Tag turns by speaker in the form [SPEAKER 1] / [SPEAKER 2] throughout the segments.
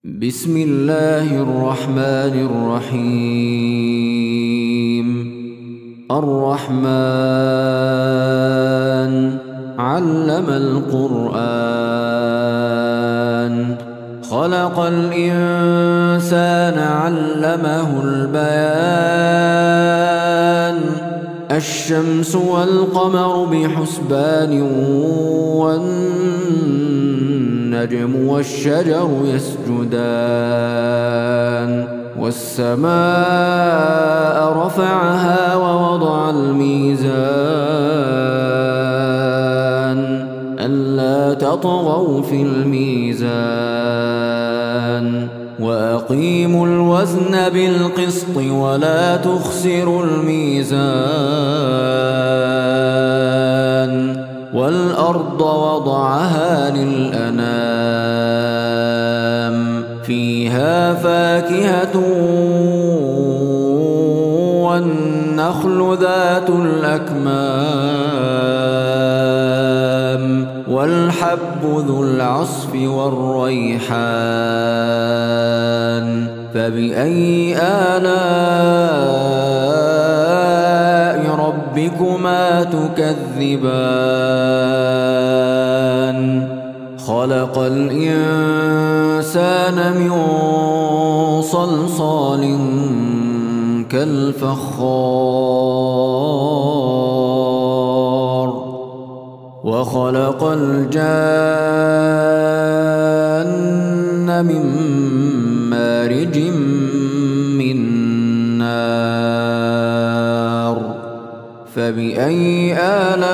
[SPEAKER 1] بسم الله الرحمن الرحيم. الرحمن علم القرآن خلق الإنسان علمه البيان الشمس والقمر بحسبان والنجم والشجر يسجدان والسماء رفعها ووضع الميزان ألا تطغوا في الميزان وأقيموا الوزن بالقسط ولا تخسروا الميزان والأرض وضعها للأنام فيها فاكهة والنخل ذات الأكمام والحب ذو العصف والريحان فبأي آلاء ربكما تكذبان خلق الإنسان من صلصال كالفخار وخلق الجان من مارج من نار فبأي آلاء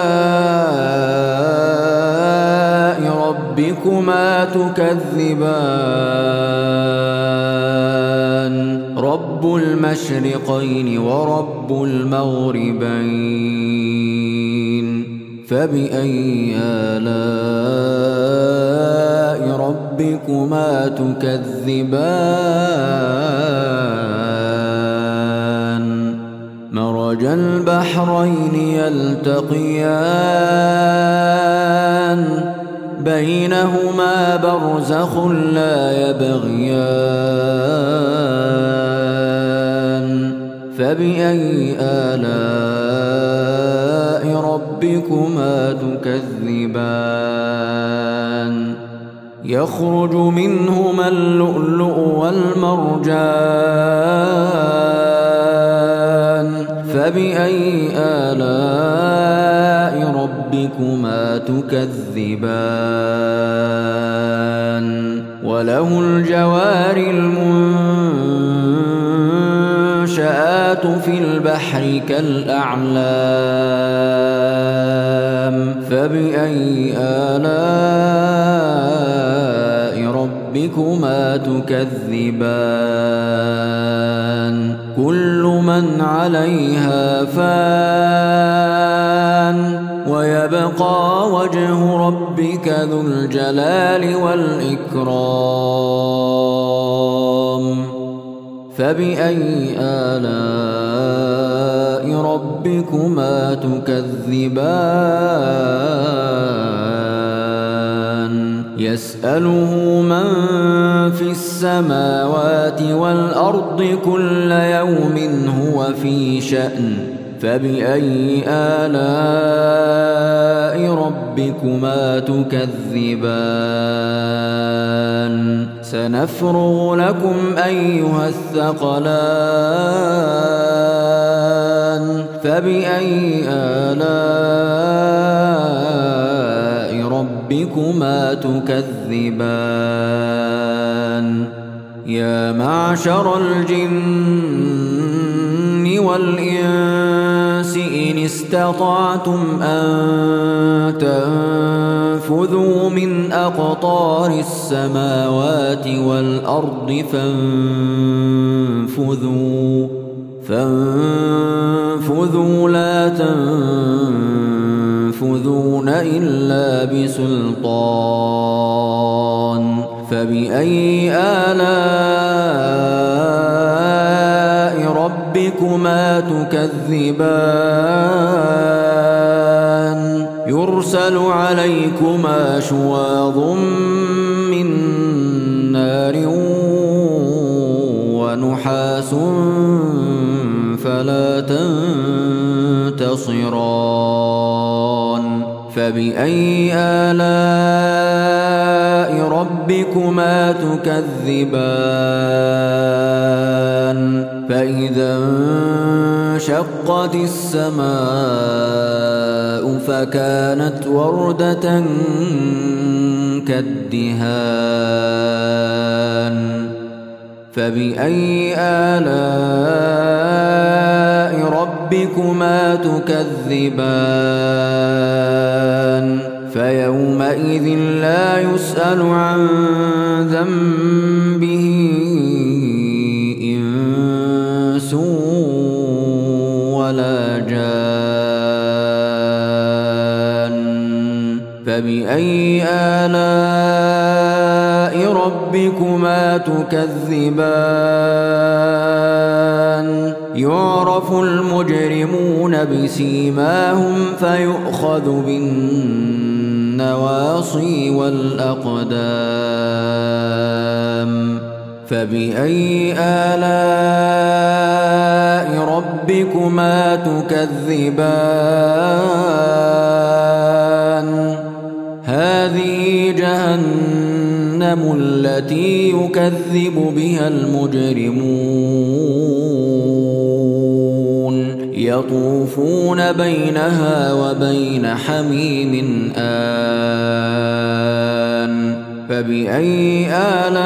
[SPEAKER 1] ربكما تكذبان رب المشرقين ورب المغربين فبأي آلاء ربكما تكذبان مرج البحرين يلتقيان بينهما برزخ لا يبغيان فبأي آلاء ربكما تكذبان يخرج منهما اللؤلؤ والمرجان فبأي آلاء ربكما تكذبان وله الجوار المنشآت في البحر كالأعلام فبأي آلاء ربكما تكذبان كل من عليها فان ويبقى وجه ربك ذو الجلال والإكرام فبأي آلاء ربكما تكذبان يسأله من في السماوات والأرض كل يوم هو في شأن فبأي آلاء ربكما تكذبان سنفرغ لكم أيها الثقلان فبأي آلاء ربكما تكذبان يا معشر الجن والإنس إن استطعتم أن تنفذوا من أقطار السماوات والأرض فانفذوا لا تنفذون إلا بسلطان فبأي آلاء ربكما تكذبان يرسل عليكما شواظ من نار ونحاس فلا تنتصران فبأي آلاء ربكما تكذبان فإذا انشقت السماء فكانت وردة كالدهان فبأي آلاء ربكما تكذبان فيومئذ لا يسأل عن ذنبه إنس ولا جان فبأي آلاء ربكما تكذبان يعرف المجرمون بسيماهم فيؤخذ بالنواصي والأقدام فبأي آلاء ربكما تكذبان هذه جهنم التي يكذب بها المجرمون يطوفون بينها وبين حميم آن فبأي آلاء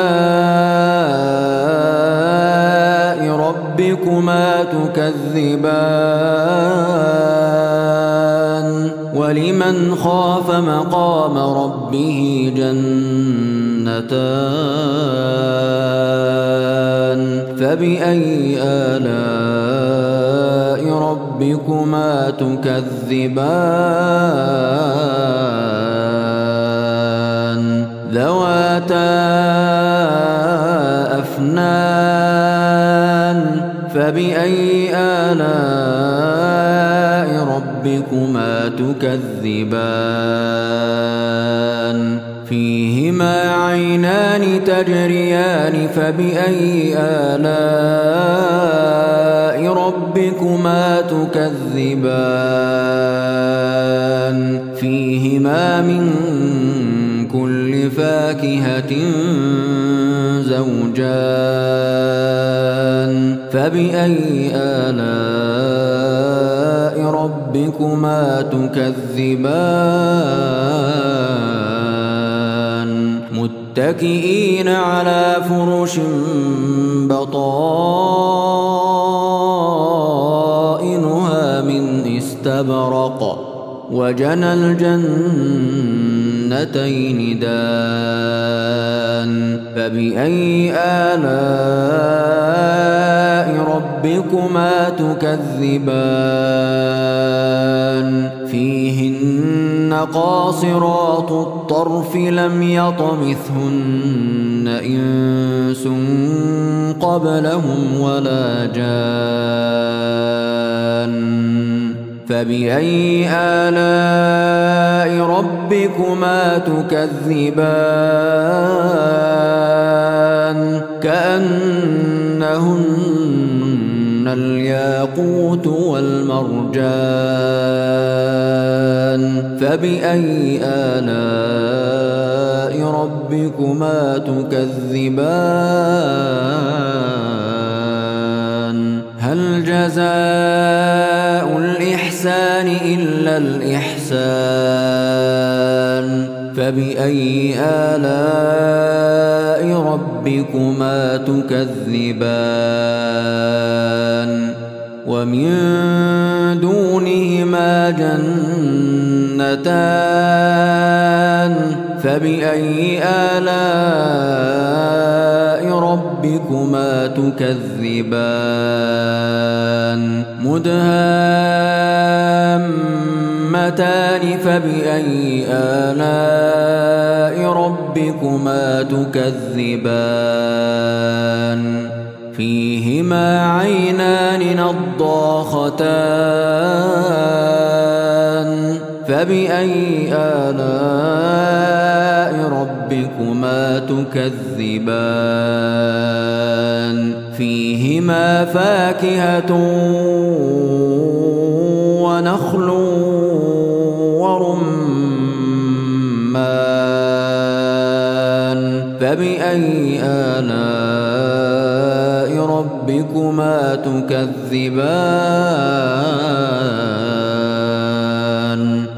[SPEAKER 1] ربكما تكذبان ولمن خاف مقام ربه جنتان فبأي آلاء ربكما تكذبان ذواتا أفنان فبأي آلاء ربكما تكذبان فيهما عينان تجريان فبأي آلاء ربكما تكذبان فيهما من كل فاكهة زوجان فبأي آلاء ربكما تكذبان متكئين على فرش بطائنها من استبرق وجنى الجنتين دان فبأي آلاء ربكما تكذبان فيهن قاصرات الطرف لم يطمثهن إنس قبلهم ولا جان فبأي آلاء ربكما تكذبان كأنهن الياقوت والمرجان فبأي آلاء ربكما تكذبان هل جزاء الإحسان إلا الإحسان فبأي آلاء ربكما تكذبان ومن دونهما جنتان فبأي آلاء ربكما تكذبان مدهامتان فبأي آلاء ربكما تكذبان فيهما عينان نضاختان فبأي آلاء ربكما تكذبان فيهما فاكهة ونخل ورمان فبأي آلاء ربكما تكذبان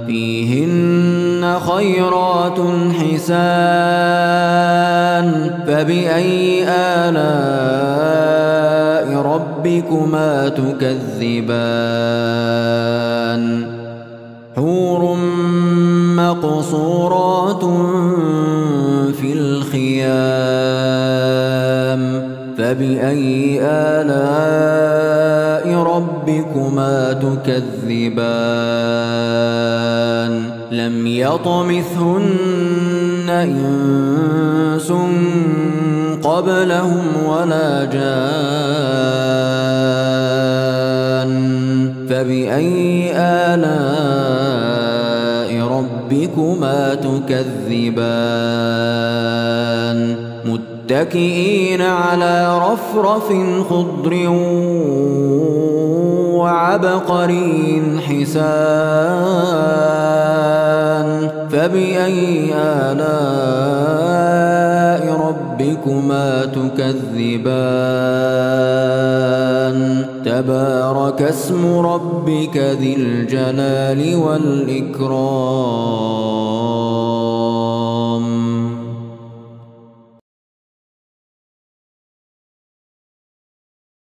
[SPEAKER 1] فيهن خيرات حسان فبأي آلاء ربكما تكذبان حور مقصورات في الخيام فبأي آلاء ربكما تكذبان لم يطمثهن إنس قبلهم ولا جان فبأي آلاء ربكما تكذبان متكئين على رفرف خضر وعبقري حسان فبأي آلاء ربكما تكذبان تبارك اسم ربك ذي الجلال والإكرام